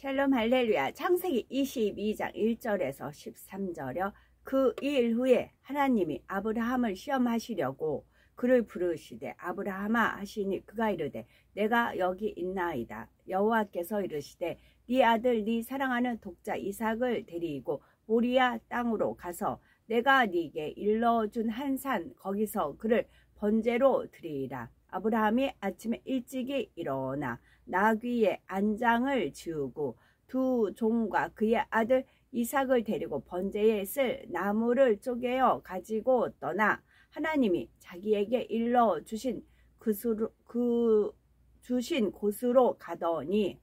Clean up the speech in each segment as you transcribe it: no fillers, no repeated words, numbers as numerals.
샬롬 할렐루야. 창세기 22장 1절에서 13절여. 그 일 후에 하나님이 아브라함을 시험하시려고 그를 부르시되 아브라함아 하시니 그가 이르되 내가 여기 있나이다. 여호와께서 이르시되 네 아들 네 사랑하는 독자 이삭을 데리고 모리아 땅으로 가서 내가 네게 일러준 한 산 거기서 그를 번제로 드리리라. 아브라함이 아침에 일찍이 일어나 나귀의 안장을 지우고 두 종과 그의 아들 이삭을 데리고 번제에 쓸 나무를 쪼개어 가지고 떠나 하나님이 자기에게 일러 주신 곳으로 가더니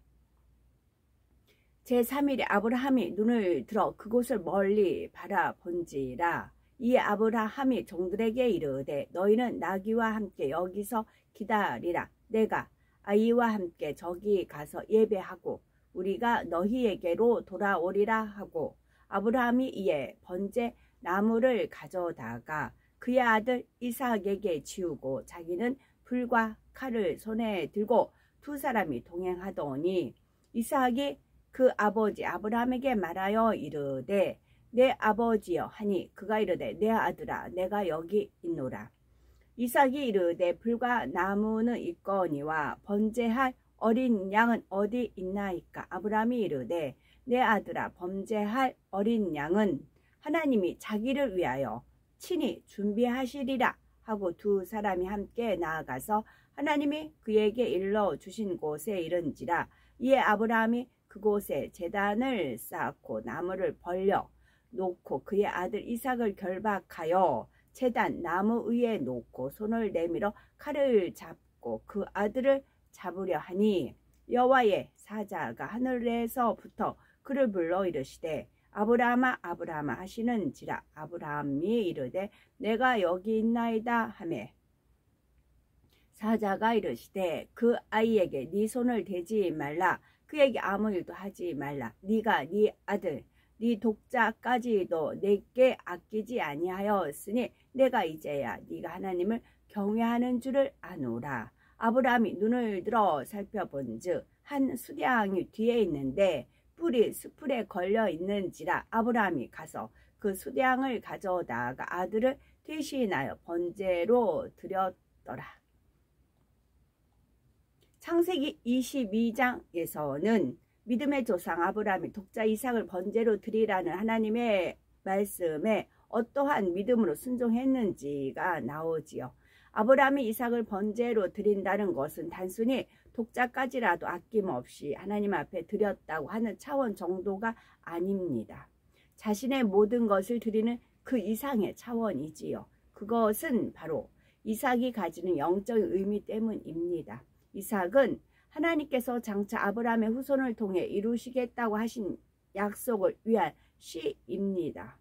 제3일에 아브라함이 눈을 들어 그곳을 멀리 바라본지라. 이에 아브라함이 종들에게 이르되 너희는 나귀와 함께 여기서 기다리라. 내가 아이와 함께 저기 가서 예배하고 우리가 너희에게로 돌아오리라 하고 아브라함이 이에 번제 나무를 가져다가 그의 아들 이삭에게 지우고 자기는 불과 칼을 손에 들고 두 사람이 동행하더니 이삭이 그 아버지 아브라함에게 말하여 이르되 내 아버지여 하니 그가 이르되 내 아들아 내가 여기 있노라. 이삭이 이르되 불과 나무는 있거니와 번제할 어린 양은 어디 있나이까. 아브라함이 이르되 내 아들아 번제할 어린 양은 하나님이 자기를 위하여 친히 준비하시리라 하고 두 사람이 함께 나아가서 하나님이 그에게 일러 주신 곳에 이른지라. 이에 아브라함이 그곳에 제단을 쌓고 나무를 벌려 놓고 그의 아들 이삭을 결박하여 제단 나무 위에 놓고 손을 내밀어 칼을 잡고 그 아들을 잡으려 하니 여호와의 사자가 하늘에서부터 그를 불러 이르시되 아브라함아 아브라함아 하시는지라. 아브라함이 이르되 내가 여기 있나이다 하매 사자가 이르시되 그 아이에게 네 손을 대지 말라. 그에게 아무 일도 하지 말라. 네가 네 아들 네 독자까지도 내게 아끼지 아니하였으니 내가 이제야 네가 하나님을 경외하는 줄을 아노라. 아브라함이 눈을 들어 살펴본즉 한 수량이 뒤에 있는데 뿔이 수풀에 걸려 있는지라. 아브라함이 가서 그 수량을 가져다가 아들을 대신하여 번제로 드렸더라. 창세기 22장에서는 믿음의 조상 아브라함이 독자 이삭을 번제로 드리라는 하나님의 말씀에 어떠한 믿음으로 순종했는지가 나오지요. 아브라함이 이삭을 번제로 드린다는 것은 단순히 독자까지라도 아낌없이 하나님 앞에 드렸다고 하는 차원 정도가 아닙니다. 자신의 모든 것을 드리는 그 이상의 차원이지요. 그것은 바로 이삭이 가지는 영적인 의미 때문입니다. 이삭은 하나님께서 장차 아브라함의 후손을 통해 이루시겠다고 하신 약속을 위한 씨입니다.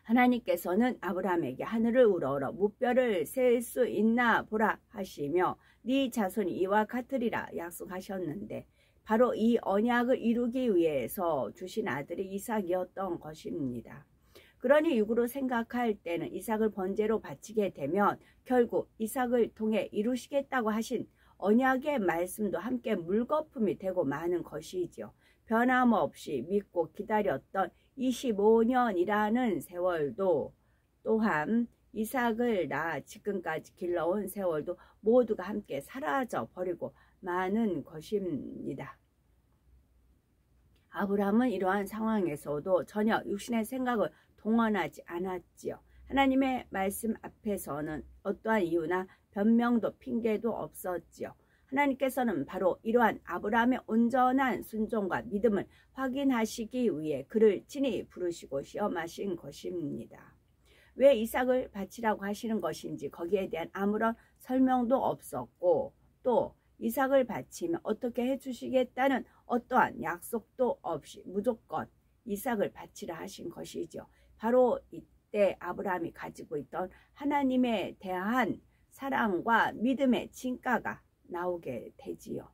하나님께서는 아브라함에게 하늘을 우러러 무뼈를 셀 수 있나 보라 하시며 네 자손이 이와 같으리라 약속하셨는데 바로 이 언약을 이루기 위해서 주신 아들이 이삭이었던 것입니다. 그러니 육으로 생각할 때는 이삭을 번제로 바치게 되면 결국 이삭을 통해 이루시겠다고 하신 언약의 말씀도 함께 물거품이 되고 마는 것이지요. 변함없이 믿고 기다렸던 25년이라는 세월도 또한 이삭을 낳아 지금까지 길러온 세월도 모두가 함께 사라져 버리고 마는 것입니다. 아브라함은 이러한 상황에서도 전혀 육신의 생각을 동원하지 않았지요. 하나님의 말씀 앞에서는 어떠한 이유나 변명도 핑계도 없었지요. 하나님께서는 바로 이러한 아브라함의 온전한 순종과 믿음을 확인하시기 위해 그를 친히 부르시고 시험하신 것입니다. 왜 이삭을 바치라고 하시는 것인지 거기에 대한 아무런 설명도 없었고 또 이삭을 바치면 어떻게 해주시겠다는 어떠한 약속도 없이 무조건 이삭을 바치라 하신 것이죠. 바로 이때 아브라함이 가지고 있던 하나님에 대한 사랑과 믿음의 진가가 나오게 되지요.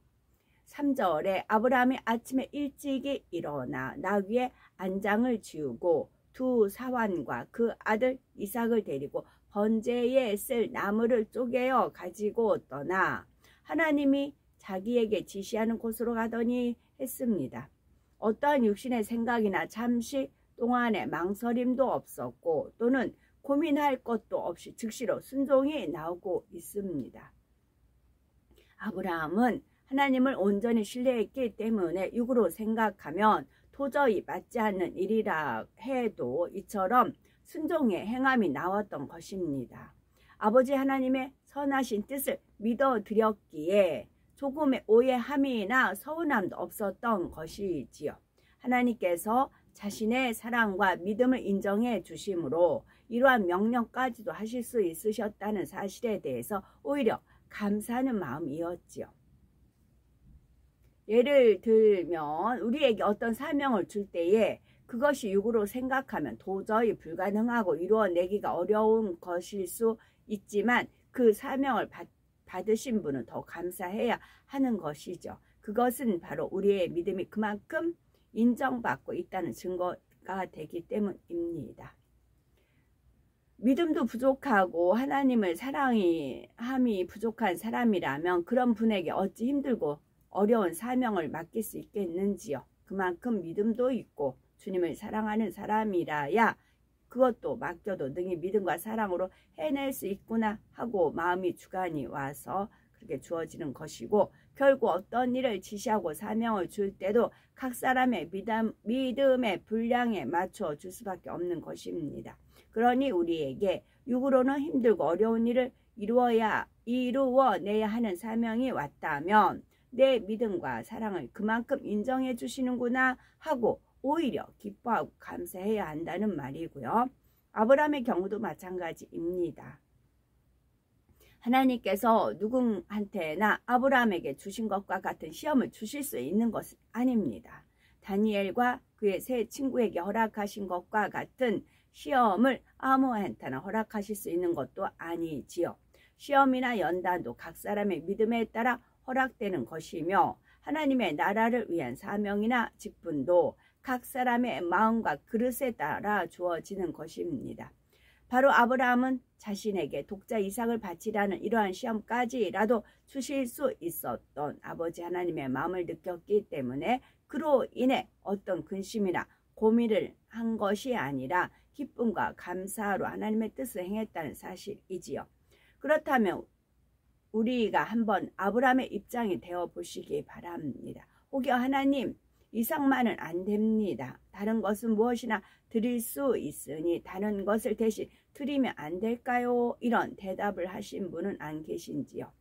3절에 아브라함이 아침에 일찍이 일어나 나귀의 안장을 지우고 두 사환과 그 아들 이삭을 데리고 번제에 쓸 나무를 쪼개어 가지고 떠나 하나님이 자기에게 지시하는 곳으로 가더니 했습니다. 어떠한 육신의 생각이나 잠시 동안의 망설임도 없었고 또는 고민할 것도 없이 즉시로 순종이 나오고 있습니다. 아브라함은 하나님을 온전히 신뢰했기 때문에 육으로 생각하면 도저히 맞지 않는 일이라 해도 이처럼 순종의 행함이 나왔던 것입니다. 아버지 하나님의 선하신 뜻을 믿어드렸기에 조금의 오해함이나 서운함도 없었던 것이지요. 하나님께서 자신의 사랑과 믿음을 인정해 주심으로 이러한 명령까지도 하실 수 있으셨다는 사실에 대해서 오히려 감사하는 마음이었지요. 예를 들면 우리에게 어떤 사명을 줄 때에 그것이 육으로 생각하면 도저히 불가능하고 이루어내기가 어려운 것일 수 있지만 그 사명을 받으신 분은 더 감사해야 하는 것이죠. 그것은 바로 우리의 믿음이 그만큼 인정받고 있다는 증거가 되기 때문입니다. 믿음도 부족하고 하나님을 사랑함이 부족한 사람이라면 그런 분에게 어찌 힘들고 어려운 사명을 맡길 수 있겠는지요. 그만큼 믿음도 있고 주님을 사랑하는 사람이라야 그것도 맡겨도 능히 믿음과 사랑으로 해낼 수 있구나 하고 마음이 주관이 와서 그렇게 주어지는 것이고, 결국 어떤 일을 지시하고 사명을 줄 때도 각 사람의 믿음의 분량에 맞춰 줄 수밖에 없는 것입니다. 그러니 우리에게 육으로는 힘들고 어려운 일을 이루어내야 하는 사명이 왔다면 내 믿음과 사랑을 그만큼 인정해 주시는구나 하고 오히려 기뻐하고 감사해야 한다는 말이고요. 아브라함의 경우도 마찬가지입니다. 하나님께서 누구한테나 아브라함에게 주신 것과 같은 시험을 주실 수 있는 것은 아닙니다. 다니엘과 그의 세 친구에게 허락하신 것과 같은 시험을 아무한테나 허락하실 수 있는 것도 아니지요. 시험이나 연단도 각 사람의 믿음에 따라 허락되는 것이며 하나님의 나라를 위한 사명이나 직분도 각 사람의 마음과 그릇에 따라 주어지는 것입니다. 바로 아브라함은 자신에게 독자 이삭을 바치라는 이러한 시험까지라도 주실 수 있었던 아버지 하나님의 마음을 느꼈기 때문에 그로 인해 어떤 근심이나 고민을 한 것이 아니라 기쁨과 감사로 하나님의 뜻을 행했다는 사실이지요. 그렇다면 우리가 한번 아브라함의 입장이 되어 보시기 바랍니다. 혹여 하나님, 이삭만은 안 됩니다. 다른 것은 무엇이나 드릴 수 있으니 다른 것을 대신 드리면 안 될까요? 이런 대답을 하신 분은 안 계신지요?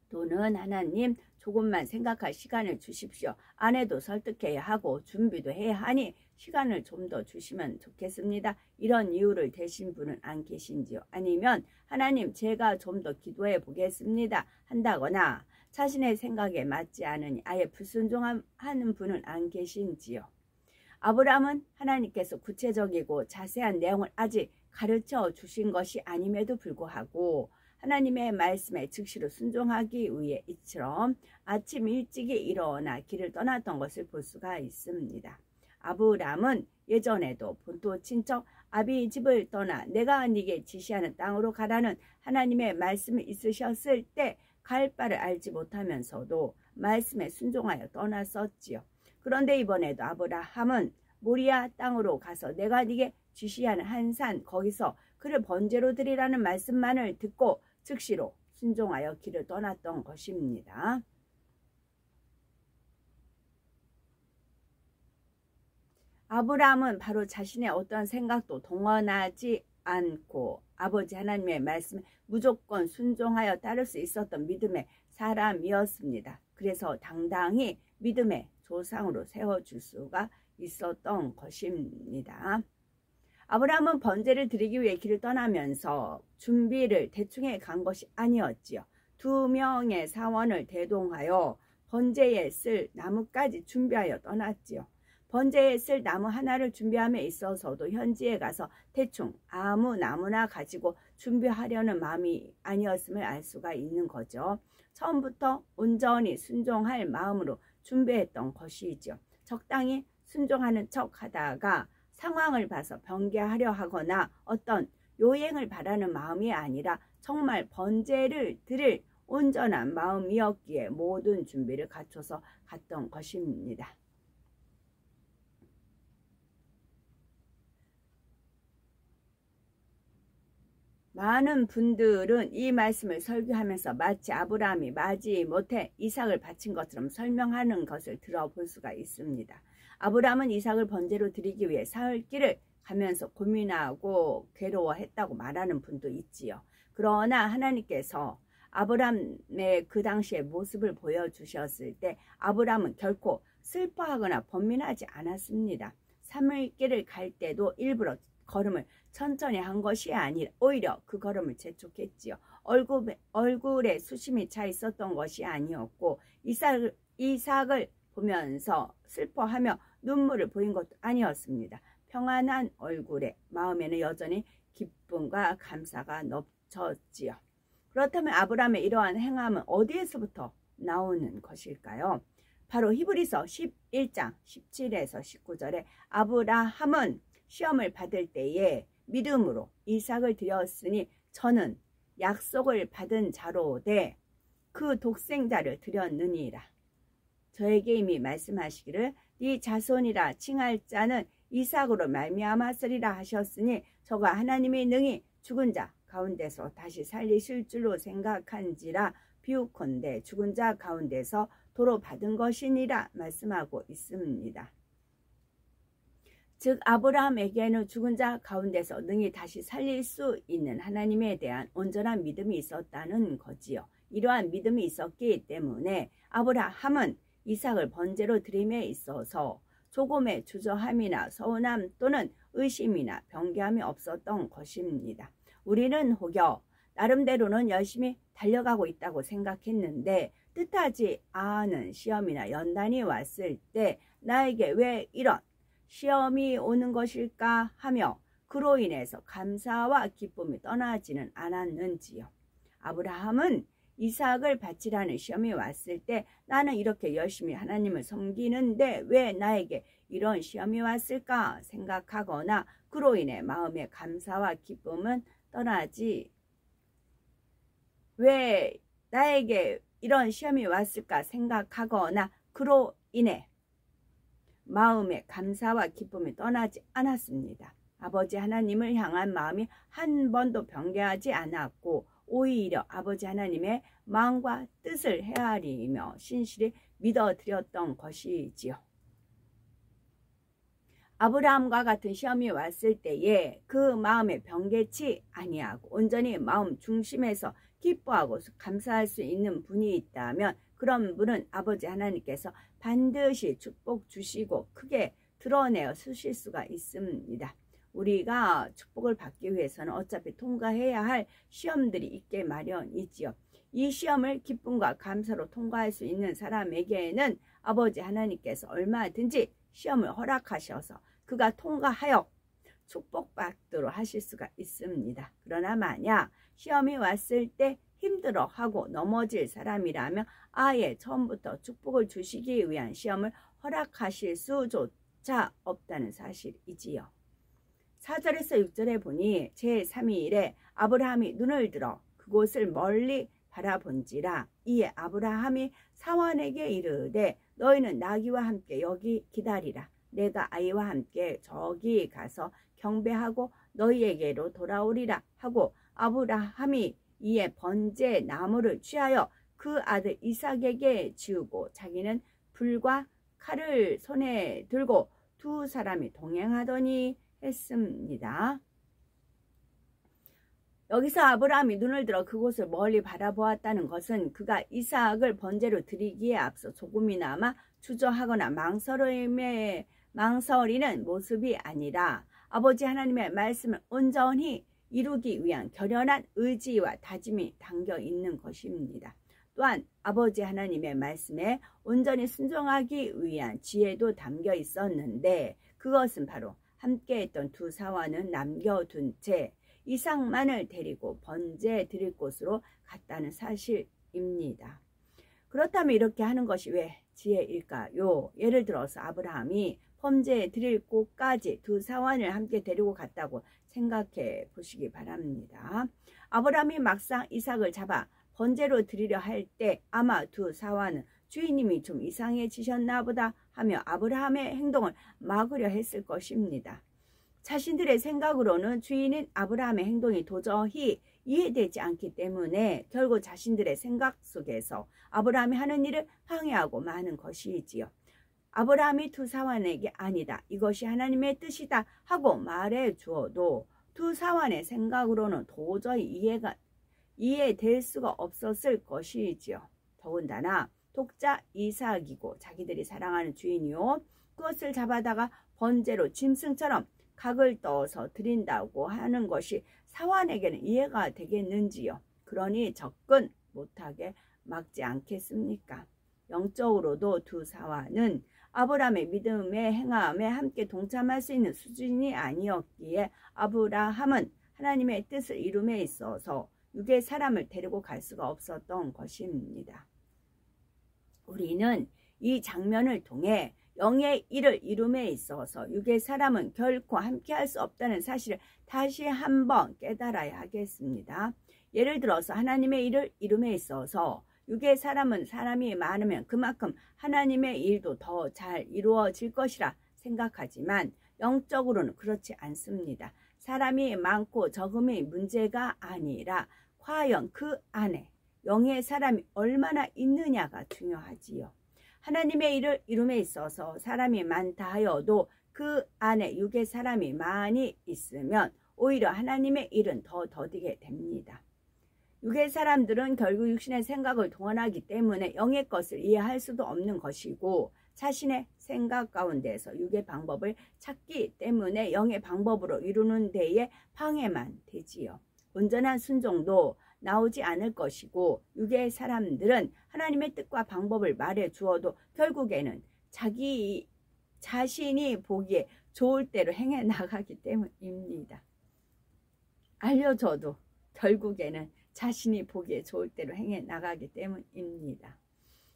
또는 하나님, 조금만 생각할 시간을 주십시오. 아내도 설득해야 하고 준비도 해야 하니 시간을 좀 더 주시면 좋겠습니다. 이런 이유를 대신 분은 안 계신지요? 아니면 하나님, 제가 좀 더 기도해 보겠습니다 한다거나 자신의 생각에 맞지 않으니 아예 불순종하는 분은 안 계신지요? 아브라함은 하나님께서 구체적이고 자세한 내용을 아직 가르쳐 주신 것이 아님에도 불구하고 하나님의 말씀에 즉시로 순종하기 위해 이처럼 아침 일찍이 일어나 길을 떠났던 것을 볼 수가 있습니다. 아브라함은 예전에도 본토 친척 아비 집을 떠나 내가 네게 지시하는 땅으로 가라는 하나님의 말씀이 있으셨을 때 갈 바를 알지 못하면서도 말씀에 순종하여 떠났었지요. 그런데 이번에도 아브라함은 모리아 땅으로 가서 내가 네게 지시하는 한 산 거기서 그를 번제로 드리라는 말씀만을 듣고 즉시로 순종하여 길을 떠났던 것입니다. 아브라함은 바로 자신의 어떠한 생각도 동원하지 않고 아버지 하나님의 말씀에 무조건 순종하여 따를 수 있었던 믿음의 사람이었습니다. 그래서 당당히 믿음의 조상으로 세워줄 수가 있었던 것입니다. 아브라함은 번제를 드리기 위해 길을 떠나면서 준비를 대충 해간 것이 아니었지요. 2명의 사원을 대동하여 번제에 쓸 나무까지 준비하여 떠났지요. 번제에 쓸 나무 하나를 준비함에 있어서도 현지에 가서 대충 아무 나무나 가지고 준비하려는 마음이 아니었음을 알 수가 있는 거죠. 처음부터 온전히 순종할 마음으로 준비했던 것이죠. 적당히 순종하는 척 하다가 상황을 봐서 변개하려 하거나 어떤 요행을 바라는 마음이 아니라 정말 번제를 드릴 온전한 마음이었기에 모든 준비를 갖춰서 갔던 것입니다. 많은 분들은 이 말씀을 설교하면서 마치 아브라함이 마지 못해 이삭을 바친 것처럼 설명하는 것을 들어볼 수가 있습니다. 아브라함은 이삭을 번제로 드리기 위해 사흘 길을 가면서 고민하고 괴로워했다고 말하는 분도 있지요. 그러나 하나님께서 아브라함의 그 당시의 모습을 보여주셨을 때 아브라함은 결코 슬퍼하거나 번민하지 않았습니다. 3일 길을 갈 때도 일부러 걸음을 천천히 한 것이 아니라 오히려 그 걸음을 재촉했지요. 얼굴에 수심이 차 있었던 것이 아니었고 이삭을 보면서 슬퍼하며 눈물을 보인 것도 아니었습니다. 평안한 얼굴에 마음에는 여전히 기쁨과 감사가 넘쳤지요. 그렇다면 아브라함의 이러한 행함은 어디에서부터 나오는 것일까요? 바로 히브리서 11장 17에서 19절에 아브라함은 시험을 받을 때에 믿음으로 이삭을 드렸으니 저는 약속을 받은 자로되 그 독생자를 드렸느니라. 저에게 이미 말씀하시기를 네 자손이라 칭할 자는 이삭으로 말미암았으리라 하셨으니 저가 하나님이 능히 죽은 자 가운데서 다시 살리실 줄로 생각한지라 비유컨대 죽은 자 가운데서 도로 받은 것이니라 말씀하고 있습니다. 즉 아브라함에게는 죽은 자 가운데서 능히 다시 살릴 수 있는 하나님에 대한 온전한 믿음이 있었다는 거지요. 이러한 믿음이 있었기 때문에 아브라함은 이삭을 번제로 드림에 있어서 조금의 주저함이나 서운함 또는 의심이나 변개함이 없었던 것입니다. 우리는 혹여 나름대로는 열심히 달려가고 있다고 생각했는데 뜻하지 않은 시험이나 연단이 왔을 때 나에게 왜 이런 시험이 오는 것일까 하며 그로 인해서 감사와 기쁨이 떠나지는 않았는지요. 아브라함은 이삭을 바치라는 시험이 왔을 때 나는 이렇게 열심히 하나님을 섬기는데 왜 나에게 이런 시험이 왔을까 생각하거나 그로 인해 마음의 감사와 기쁨은 떠나지 왜 나에게 이런 시험이 왔을까 생각하거나 그로 인해 마음의 감사와 기쁨이 떠나지 않았습니다. 아버지 하나님을 향한 마음이 한 번도 변개하지 않았고 오히려 아버지 하나님의 마음과 뜻을 헤아리며 신실히 믿어드렸던 것이지요. 아브라함과 같은 시험이 왔을 때에 그 마음에 변개치 아니하고 온전히 마음 중심에서 기뻐하고 감사할 수 있는 분이 있다면 그런 분은 아버지 하나님께서 반드시 축복 주시고 크게 드러내어 쓰실 수가 있습니다. 우리가 축복을 받기 위해서는 어차피 통과해야 할 시험들이 있게 마련이지요. 이 시험을 기쁨과 감사로 통과할 수 있는 사람에게는 아버지 하나님께서 얼마든지 시험을 허락하셔서 그가 통과하여 축복받도록 하실 수가 있습니다. 그러나 만약 시험이 왔을 때 힘들어하고 넘어질 사람이라면 아예 처음부터 축복을 주시기 위한 시험을 허락하실 수조차 없다는 사실이지요. 4절에서 6절에 보니 제3일에 아브라함이 눈을 들어 그곳을 멀리 바라본지라 이에 아브라함이 사환에게 이르되 너희는 나귀와 함께 여기 기다리라. 내가 아이와 함께 저기 가서 경배하고 너희에게로 돌아오리라 하고 아브라함이 이에 번제 나무를 취하여 그 아들 이삭에게 지우고 자기는 불과 칼을 손에 들고 두 사람이 동행하더니 했습니다. 여기서 아브라함이 눈을 들어 그곳을 멀리 바라보았다는 것은 그가 이삭을 번제로 드리기에 앞서 조금이나마 주저하거나 망설이는 모습이 아니라 아버지 하나님의 말씀을 온전히 이루기 위한 결연한 의지와 다짐이 담겨 있는 것입니다. 또한 아버지 하나님의 말씀에 온전히 순종하기 위한 지혜도 담겨 있었는데 그것은 바로 함께했던 두 사원은 남겨둔 채 이삭만을 데리고 번제 드릴 곳으로 갔다는 사실입니다. 그렇다면 이렇게 하는 것이 왜 지혜일까요? 예를 들어서 아브라함이 번제 드릴 곳까지 두 사원을 함께 데리고 갔다고 생각해 보시기 바랍니다. 아브라함이 막상 이삭을 잡아 번제로 드리려 할 때 아마 두 사화는 주인님이 좀 이상해지셨나 보다 하며 아브라함의 행동을 막으려 했을 것입니다. 자신들의 생각으로는 주인인 아브라함의 행동이 도저히 이해되지 않기 때문에 결국 자신들의 생각 속에서 아브라함이 하는 일을 방해하고 마는 것이지요. 아브라함이 두 사환에게 아니다, 이것이 하나님의 뜻이다 하고 말해 주어도 두 사환의 생각으로는 도저히 이해될 수가 없었을 것이지요. 더군다나 독자 이삭이고 자기들이 사랑하는 주인이요, 그것을 잡아다가 번제로 짐승처럼 각을 떠서 드린다고 하는 것이 사환에게는 이해가 되겠는지요. 그러니 접근 못하게 막지 않겠습니까? 영적으로도 두 사환은 아브라함의 믿음의 행함에 함께 동참할 수 있는 수준이 아니었기에 아브라함은 하나님의 뜻을 이룸에 있어서 육의 사람을 데리고 갈 수가 없었던 것입니다. 우리는 이 장면을 통해 영의 일을 이룸에 있어서 육의 사람은 결코 함께할 수 없다는 사실을 다시 한번 깨달아야 하겠습니다. 예를 들어서 하나님의 일을 이룸에 있어서 육의 사람은 사람이 많으면 그만큼 하나님의 일도 더 잘 이루어질 것이라 생각하지만 영적으로는 그렇지 않습니다. 사람이 많고 적음이 문제가 아니라 과연 그 안에 영의 사람이 얼마나 있느냐가 중요하지요. 하나님의 일을 이룸에 있어서 사람이 많다 하여도 그 안에 육의 사람이 많이 있으면 오히려 하나님의 일은 더 더디게 됩니다. 육의 사람들은 결국 육신의 생각을 동원하기 때문에 영의 것을 이해할 수도 없는 것이고 자신의 생각 가운데서 육의 방법을 찾기 때문에 영의 방법으로 이루는 데에 방해만 되지요. 온전한 순종도 나오지 않을 것이고 육의 사람들은 하나님의 뜻과 방법을 말해 주어도 결국에는 자신이 보기에 좋을 대로 행해 나가기 때문입니다. 알려줘도 결국에는 자신이 보기에 좋을 대로 행해 나가기 때문입니다.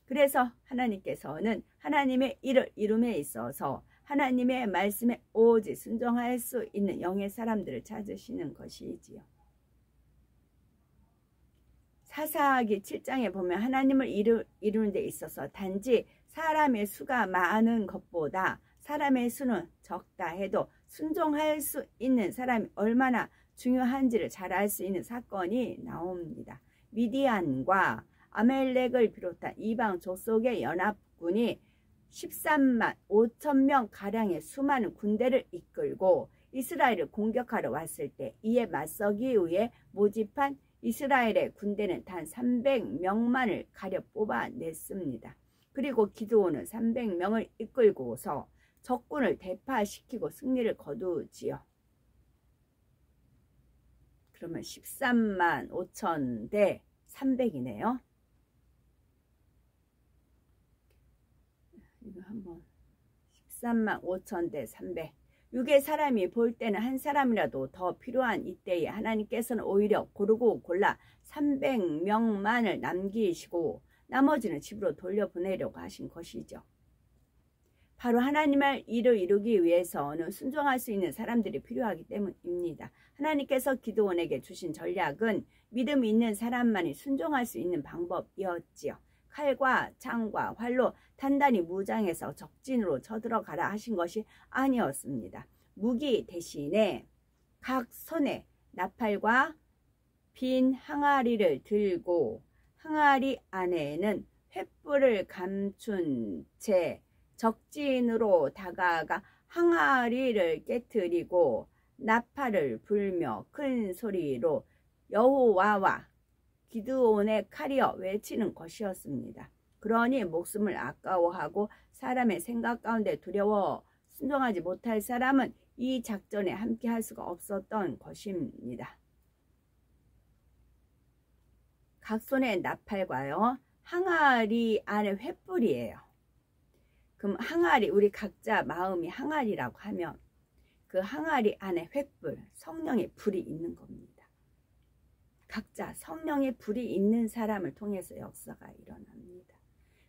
그래서 하나님께서는 하나님의 일을 이룸에 있어서 하나님의 말씀에 오직 순종할 수 있는 영의 사람들을 찾으시는 것이지요. 사사기 7장에 보면 하나님을 이루는 데 있어서 단지 사람의 수가 많은 것보다 사람의 수는 적다 해도 순종할 수 있는 사람이 얼마나 중요한지를 잘 알 수 있는 사건이 나옵니다. 미디안과 아멜렉을 비롯한 이방 족속의 연합군이 13만 5천 명 가량의 수많은 군대를 이끌고 이스라엘을 공격하러 왔을 때 이에 맞서기 위해 모집한 이스라엘의 군대는 단 300명만을 가려 뽑아냈습니다. 그리고 기드온은 300명을 이끌고서 적군을 대파시키고 승리를 거두지요. 그러면 13만 5천 대 300이네요. 이거 한번 13만 5천 대 300. 육의 사람이 볼 때는 한 사람이라도 더 필요한 이때에 하나님께서는 오히려 고르고 골라 300명만을 남기시고 나머지는 집으로 돌려보내려고 하신 것이죠. 바로 하나님의 일을 이루기 위해서는 순종할 수 있는 사람들이 필요하기 때문입니다. 하나님께서 기드온에게 주신 전략은 믿음 있는 사람만이 순종할 수 있는 방법이었지요. 칼과 창과 활로 단단히 무장해서 적진으로 쳐들어가라 하신 것이 아니었습니다. 무기 대신에 각 손에 나팔과 빈 항아리를 들고 항아리 안에는 횃불을 감춘 채 적진으로 다가가 항아리를 깨트리고 나팔을 불며 큰 소리로 여호와와 기드온의 칼이여 외치는 것이었습니다. 그러니 목숨을 아까워하고 사람의 생각 가운데 두려워 순종하지 못할 사람은 이 작전에 함께 할 수가 없었던 것입니다. 각 손에 나팔과요, 항아리 안에 횃불이에요. 그럼 항아리, 우리 각자 마음이 항아리라고 하면 그 항아리 안에 횃불, 성령의 불이 있는 겁니다. 각자 성령의 불이 있는 사람을 통해서 역사가 일어납니다.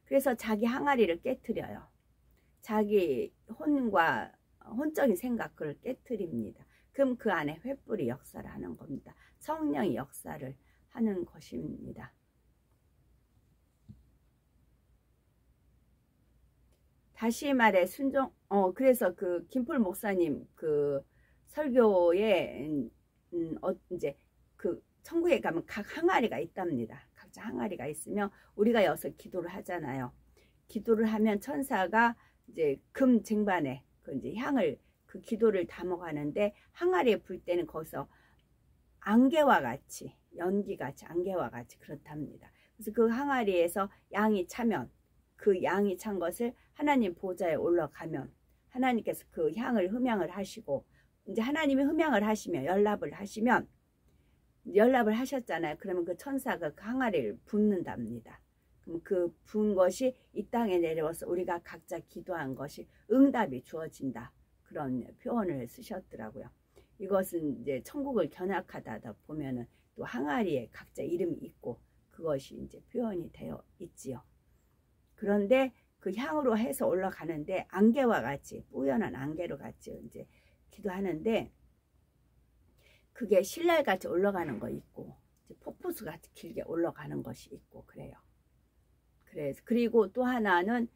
그래서 자기 항아리를 깨트려요. 자기 혼적인 생각을 깨트립니다. 그럼 그 안에 횃불이 역사를 하는 겁니다. 성령이 역사를 하는 것입니다. 다시 말해 순종 그래서 그 김풀 목사님 그 설교에 이제 그 천국에 가면 각 항아리가 있답니다. 각자 항아리가 있으면 우리가 여기서 기도를 하잖아요. 기도를 하면 천사가 이제 금 쟁반에 그 이제 향을 그 기도를 담아가는데 항아리에 불 때는 거기서 안개와 같이 연기같이 안개와 같이 그렇답니다. 그래서 그 항아리에서 양이 차면 그 양이 찬 것을 하나님 보좌에 올라가면 하나님께서 그 향을 흠양을 하시고 이제 하나님이 흠양을 하시면 연락을 하셨잖아요. 그러면 그 천사가 그 항아리를 붓는답니다. 그럼 그 부은 것이 이 땅에 내려와서 우리가 각자 기도한 것이 응답이 주어진다. 그런 표현을 쓰셨더라고요. 이것은 이제 천국을 견학하다 보면은 또 항아리에 각자 이름이 있고 그것이 이제 표현이 되어 있지요. 그런데 그 향으로 해서 올라가는데 안개와 같이 뿌연한 안개로 같이 이제 기도하는데 그게 신랄같이 올라가는 거 있고 폭포수 같이 길게 올라가는 것이 있고 그래요. 그리고 또 하나는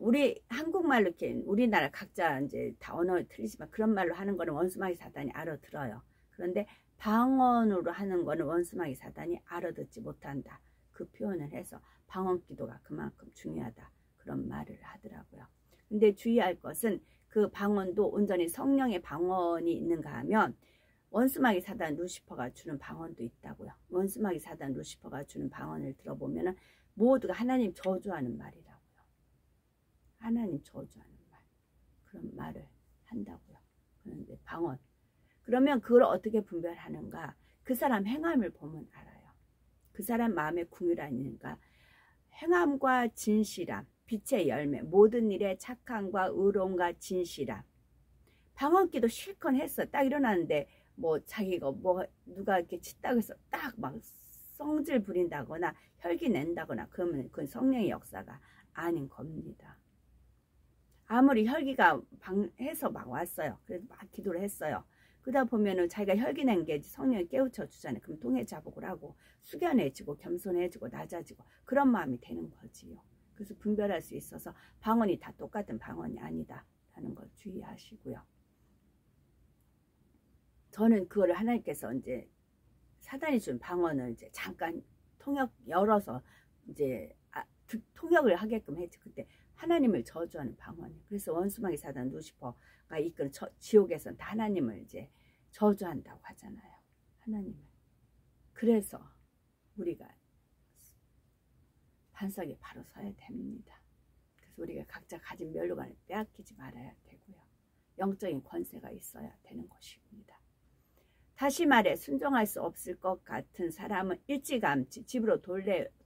우리 한국말로 이렇게 우리나라 각자 이제 다 언어 틀리지만 그런 말로 하는 거는 원수마귀 사단이 알아들어요. 그런데 방언으로 하는 거는 원수마귀 사단이 알아듣지 못한다. 그 표현을 해서 방언 기도가 그만큼 중요하다. 그런 말을 하더라고요. 근데 주의할 것은 그 방언도 온전히 성령의 방언이 있는가 하면 원수마귀 사단 루시퍼가 주는 방언도 있다고요. 원수마귀 사단 루시퍼가 주는 방언을 들어보면 모두가 하나님 저주하는 말이라고요. 하나님 저주하는 말. 그런 말을 한다고요. 그런데 방언. 그러면 그걸 어떻게 분별하는가? 그 사람 행함을 보면 알아요. 그 사람 마음에 궁유라니까 행함과 진실함, 빛의 열매, 모든 일에 착함과 의로움과 진실함. 방언기도 실컷 했어. 딱 일어났는데 뭐 자기가 뭐 누가 이렇게 치다고 해서 딱 막 성질 부린다거나 혈기 낸다거나 그러면 그건 성령의 역사가 아닌 겁니다. 아무리 혈기가 해서 막 왔어요. 그래서 막 기도를 했어요. 그러다 보면은 자기가 혈기 낸 게 성령이 깨우쳐 주잖아요. 그럼 통해자복을 하고 숙연해지고 겸손해지고 낮아지고 그런 마음이 되는 거지요. 그래서 분별할 수 있어서 방언이 다 똑같은 방언이 아니다 라는 걸 주의하시고요. 저는 그거를 하나님께서 이제 사단이 준 방언을 이제 잠깐 통역 열어서 이제 통역을 하게끔 했지. 그때 하나님을 저주하는 방언이. 그래서 원수마귀 사단 루시퍼가 이끄는 지옥에서는 다 하나님을 이제 저주한다고 하잖아요. 하나님을. 그래서 우리가 반석에 바로 서야 됩니다. 그래서 우리가 각자 가진 면류관을 빼앗기지 말아야 되고요. 영적인 권세가 있어야 되는 것입니다. 다시 말해 순종할 수 없을 것 같은 사람은 일찌감치 집으로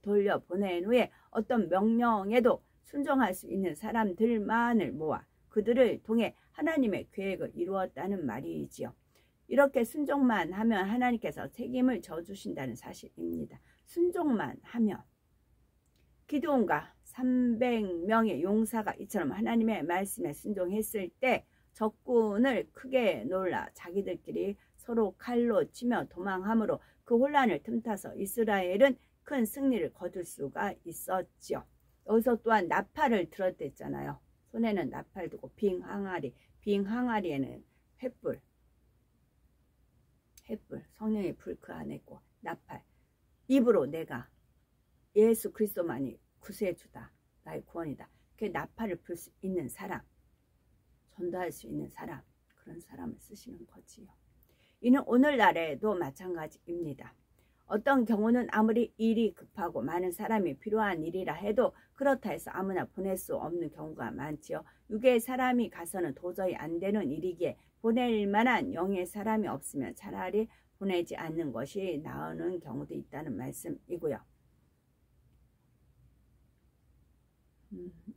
돌려보낸 후에 어떤 명령에도 순종할 수 있는 사람들만을 모아 그들을 통해 하나님의 계획을 이루었다는 말이지요. 이렇게 순종만 하면 하나님께서 책임을 져주신다는 사실입니다. 순종만 하면 기드온과 300명의 용사가 이처럼 하나님의 말씀에 순종했을 때 적군을 크게 놀라 자기들끼리 서로 칼로 치며 도망함으로 그 혼란을 틈타서 이스라엘은 큰 승리를 거둘 수가 있었지요. 여기서 또한 나팔을 들었댔잖아요. 손에는 나팔 두고 빙 항아리에는 횃불 성령의 불 그 안에 있고 나팔 입으로 내가 예수 그리스도만이 구세주다 나의 구원이다. 그 나팔을 불 수 있는 사람 전도할 수 있는 사람 그런 사람을 쓰시는 거지요. 이는 오늘날에도 마찬가지입니다. 어떤 경우는 아무리 일이 급하고 많은 사람이 필요한 일이라 해도 그렇다 해서 아무나 보낼 수 없는 경우가 많지요. 육의 사람이 가서는 도저히 안 되는 일이기에 보낼 만한 영의 사람이 없으면 차라리 보내지 않는 것이 나오는 경우도 있다는 말씀이고요.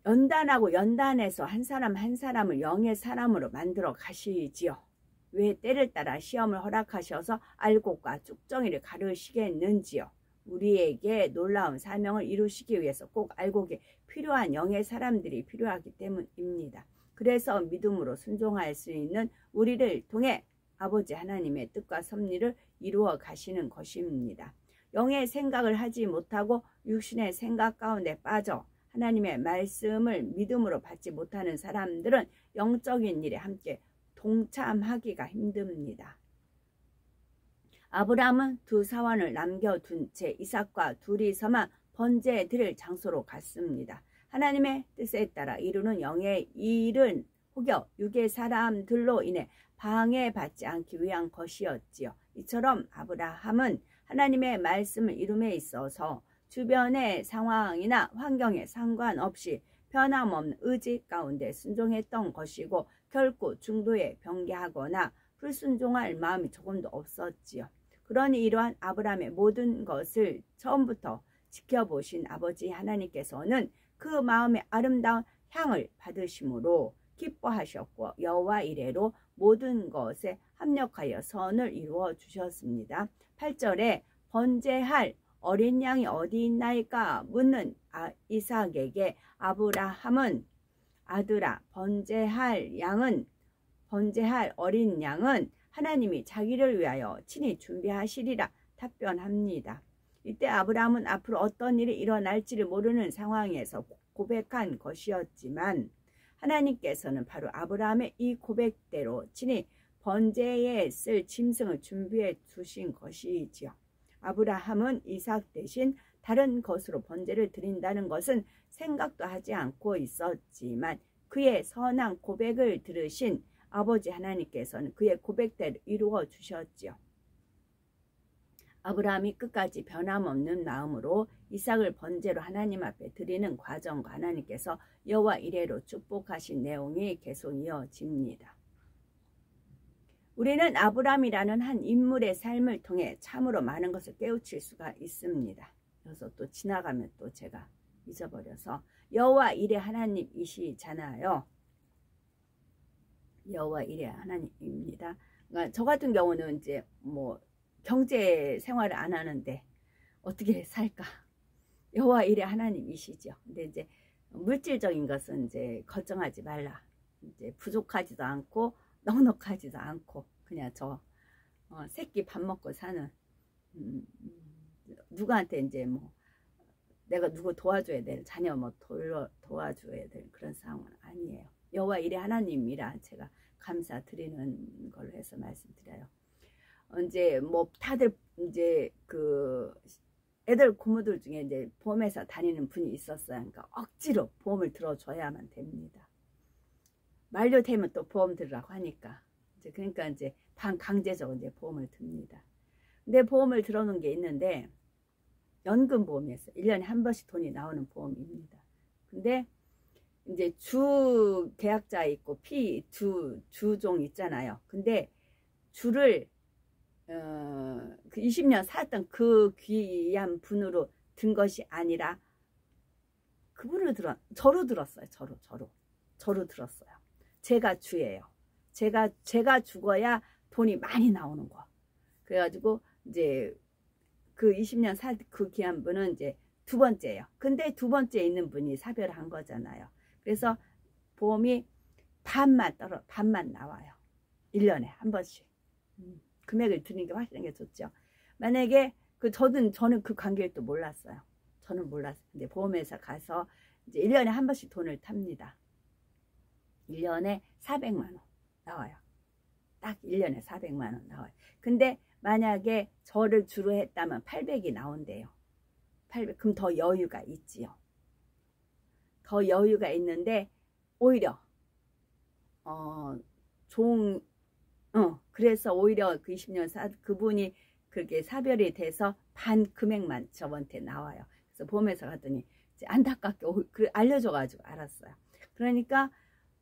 연단하고 연단해서 한 사람 한 사람을 영의 사람으로 만들어 가시지요. 왜 때를 따라 시험을 허락하셔서 알곡과 쭉정이를 가르시겠는지요. 우리에게 놀라운 사명을 이루시기 위해서 꼭 알곡이 필요한 영의 사람들이 필요하기 때문입니다. 그래서 믿음으로 순종할 수 있는 우리를 통해 아버지 하나님의 뜻과 섭리를 이루어 가시는 것입니다. 영의 생각을 하지 못하고 육신의 생각 가운데 빠져 하나님의 말씀을 믿음으로 받지 못하는 사람들은 영적인 일에 함께 동참하기가 힘듭니다. 아브라함은 두 사환을 남겨둔 채 이삭과 둘이서만 번제 드릴 장소로 갔습니다. 하나님의 뜻에 따라 이루는 영의 일은 혹여 육의 사람들로 인해 방해받지 않기 위한 것이었지요. 이처럼 아브라함은 하나님의 말씀을 이룸에 있어서 주변의 상황이나 환경에 상관없이 변함없는 의지 가운데 순종했던 것이고 결코 중도에 변개하거나 불순종할 마음이 조금도 없었지요. 그러니 이러한 아브라함의 모든 것을 처음부터 지켜보신 아버지 하나님께서는 그 마음의 아름다운 향을 받으심으로 기뻐하셨고 여호와 이레로 모든 것에 합력하여 선을 이루어 주셨습니다. 8절에 번제할 어린 양이 어디 있나이까 묻는 이삭에게 아브라함은 아들아 번제할 어린 양은 하나님이 자기를 위하여 친히 준비하시리라 답변합니다. 이때 아브라함은 앞으로 어떤 일이 일어날지를 모르는 상황에서 고백한 것이었지만 하나님께서는 바로 아브라함의 이 고백대로 친히 번제에 쓸 짐승을 준비해 두신 것이지요. 아브라함은 이삭 대신 다른 것으로 번제를 드린다는 것은 생각도 하지 않고 있었지만 그의 선한 고백을 들으신 아버지 하나님께서는 그의 고백대로 이루어 주셨지요. 아브라함이 끝까지 변함없는 마음으로 이삭을 번제로 하나님 앞에 드리는 과정과 하나님께서 여호와 이레로 축복하신 내용이 계속 이어집니다. 우리는 아브라함이라는 한 인물의 삶을 통해 참으로 많은 것을 깨우칠 수가 있습니다. 그래서 또 지나가면 또 제가 잊어버려서 여호와 이레 하나님이시잖아요. 여호와 이레 하나님입니다. 그러니까 저 같은 경우는 이제 뭐 경제 생활을 안 하는데 어떻게 살까? 여호와 이레 하나님이시죠. 근데 이제 물질적인 것은 이제 걱정하지 말라. 이제 부족하지도 않고 넉넉하지도 않고 그냥 저 새끼 밥 먹고 사는 누구한테 이제 뭐 내가 누구 도와줘야 될 자녀 뭐 도와줘야 될 그런 상황은 아니에요. 여호와 이레 하나님이라 제가 감사드리는 걸로 해서 말씀드려요. 이제 뭐 다들 이제 그 애들 고모들 중에 이제 보험회사 다니는 분이 있었어요. 그러니까 억지로 보험을 들어줘야만 됩니다. 만료되면 또 보험 들으라고 하니까 이제 그러니까 이제 반강제적으로 이제 보험을 듭니다. 근데 보험을 들어놓은 게 있는데 연금보험이었어요. 1년에 한 번씩 돈이 나오는 보험입니다. 근데 이제 주 계약자 있고 주종 있잖아요. 근데 주를 그 20년 살았던 그 귀한 분으로 든 것이 아니라 그분을 저로 들었어요. 저로 들었어요. 제가 주예요. 제가 죽어야 돈이 많이 나오는 거. 그래가지고 이제 그 20년 살 그 귀한 분은 이제 두 번째예요. 근데 두 번째 있는 분이 사별을 한 거잖아요. 그래서 보험이 반만 나와요. 1년에 한 번씩. 금액을 드리는 게 확실한 게 좋죠. 만약에 저는 그 관계를 또 몰랐어요. 저는 몰랐어요. 근데 보험회사 가서 이제 1년에 한 번씩 돈을 탑니다. 1년에 400만 원 나와요. 딱 1년에 400만 원 나와요. 근데 만약에 저를 주로 했다면 800이 나온대요. 800. 그럼 더 여유가 있지요. 더 여유가 있는데 오히려 그래서 오히려 그 20년 그분이 그렇게 사별이 돼서 반 금액만 저한테 나와요. 그래서 보험회사 갔더니 이제 안타깝게 알려줘가지고 알았어요. 그러니까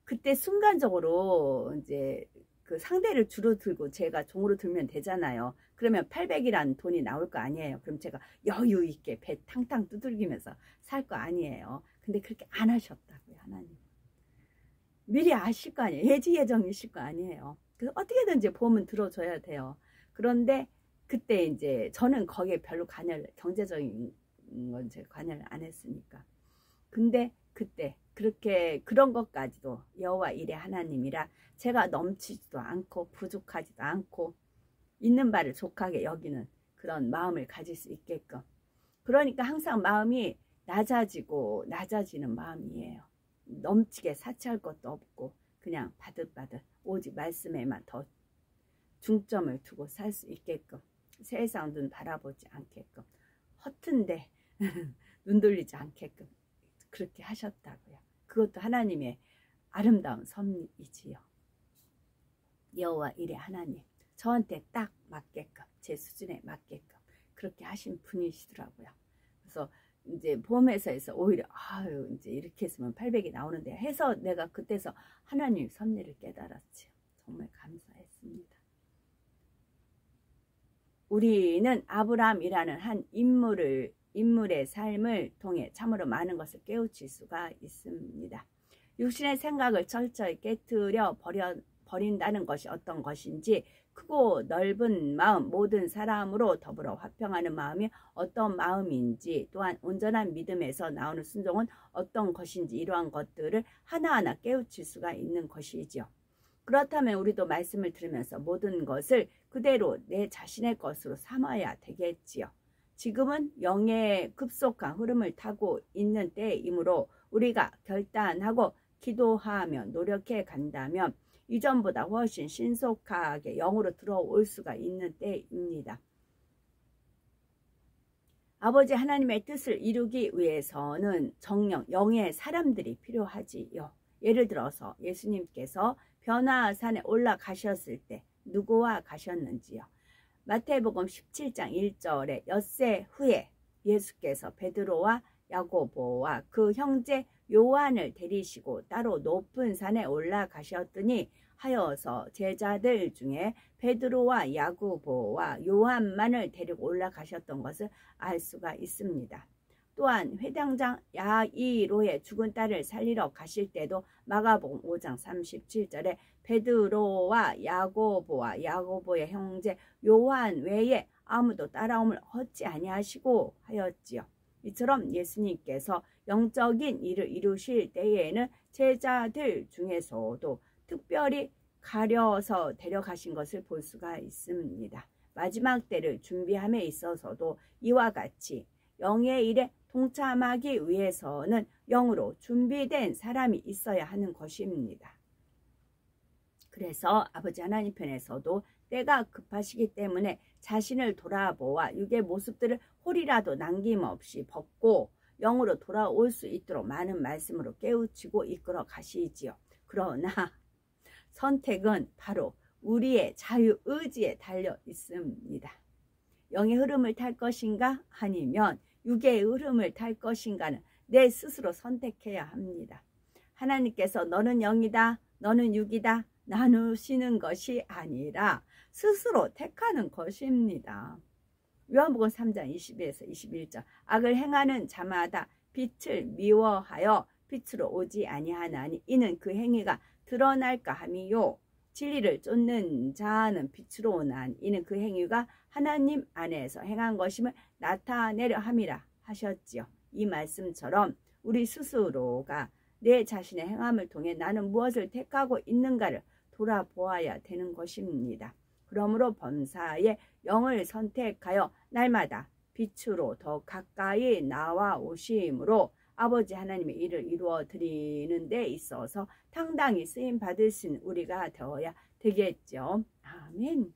그때 순간적으로 이제 그 상대를 주로 들고 제가 종으로 들면 되잖아요. 그러면 800이라는 돈이 나올 거 아니에요. 그럼 제가 여유 있게 배 탕탕 두들기면서 살 거 아니에요. 근데 그렇게 안 하셨다고요, 하나님. 미리 아실 거 아니에요. 예지예정이실 거 아니에요. 그래서 어떻게든지 보험은 들어줘야 돼요. 그런데 그때 이제 저는 거기에 별로 경제적인 건 제가 관여를 안 했으니까. 근데 그때 그런 것까지도 여호와 이레 하나님이라 제가 넘치지도 않고 부족하지도 않고 있는 바를 족하게 여기는 그런 마음을 가질 수 있게끔. 그러니까 항상 마음이 낮아지고 낮아지는 마음이에요. 넘치게 사치할 것도 없고 그냥 바득바득 오직 말씀에만 더 중점을 두고 살 수 있게끔, 세상 눈 바라보지 않게끔, 허튼데 눈 돌리지 않게끔 그렇게 하셨다고요. 그것도 하나님의 아름다운 섭리이지요. 여호와 이레 하나님, 저한테 딱 맞게끔, 제 수준에 맞게끔 그렇게 하신 분이시더라고요. 그래서 이제 보험회사에서 오히려 아유 이제 이렇게 했으면 800이 나오는데 해서 내가 그때서 하나님 섭리를 깨달았지요. 정말 감사했습니다. 우리는 아브라함이라는 한 인물의 삶을 통해 참으로 많은 것을 깨우칠 수가 있습니다. 육신의 생각을 철저히 깨트려 버린다는 것이 어떤 것인지, 크고 넓은 마음, 모든 사람으로 더불어 화평하는 마음이 어떤 마음인지, 또한 온전한 믿음에서 나오는 순종은 어떤 것인지, 이러한 것들을 하나하나 깨우칠 수가 있는 것이지요. 그렇다면 우리도 말씀을 들으면서 모든 것을 그대로 내 자신의 것으로 삼아야 되겠지요. 지금은 영의 급속한 흐름을 타고 있는 때이므로 우리가 결단하고 기도하며 노력해 간다면 이전보다 훨씬 신속하게 영으로 들어올 수가 있는 때입니다. 아버지 하나님의 뜻을 이루기 위해서는 정령, 영의 사람들이 필요하지요. 예를 들어서 예수님께서 변화산에 올라가셨을 때 누구와 가셨는지요. 마태복음 17장 1절에 엿새 후에 예수께서 베드로와 야고보와 그 형제 요한을 데리시고 따로 높은 산에 올라가셨더니 하여서 제자들 중에 베드로와 야고보와 요한만을 데리고 올라가셨던 것을 알 수가 있습니다. 또한 회당장 야이로의 죽은 딸을 살리러 가실 때도 마가복음 5장 37절에 베드로와 야고보의 형제 요한 외에 아무도 따라옴을 얻지 아니하시고 하였지요. 이처럼 예수님께서 영적인 일을 이루실 때에는 제자들 중에서도 특별히 가려서 데려가신 것을 볼 수가 있습니다. 마지막 때를 준비함에 있어서도 이와 같이 영의 일에 동참하기 위해서는 영으로 준비된 사람이 있어야 하는 것입니다. 그래서 아버지 하나님 편에서도 때가 급하시기 때문에 자신을 돌아보아 육의 모습들을 홀이라도 남김없이 벗고 영으로 돌아올 수 있도록 많은 말씀으로 깨우치고 이끌어 가시지요. 그러나 선택은 바로 우리의 자유의지에 달려 있습니다. 영의 흐름을 탈 것인가 아니면 육의 흐름을 탈 것인가는 내 스스로 선택해야 합니다. 하나님께서 너는 영이다, 너는 육이다 나누시는 것이 아니라 스스로 택하는 것입니다. 요한복음 3장 20에서 21절 악을 행하는 자마다 빛을 미워하여 빛으로 오지 아니하나니 이는 그 행위가 드러날까 함이요 진리를 쫓는 자는 빛으로 오나니 이는 그 행위가 하나님 안에서 행한 것임을 나타내려 함이라 하셨지요. 이 말씀처럼 우리 스스로가 내 자신의 행함을 통해 나는 무엇을 택하고 있는가를 돌아보아야 되는 것입니다. 그러므로 범사에 영을 선택하여 날마다 빛으로 더 가까이 나와 오심으로 아버지 하나님의 일을 이루어 드리는 데 있어서 당당히 쓰임 받을 수 있는 우리가 되어야 되겠죠. 아멘.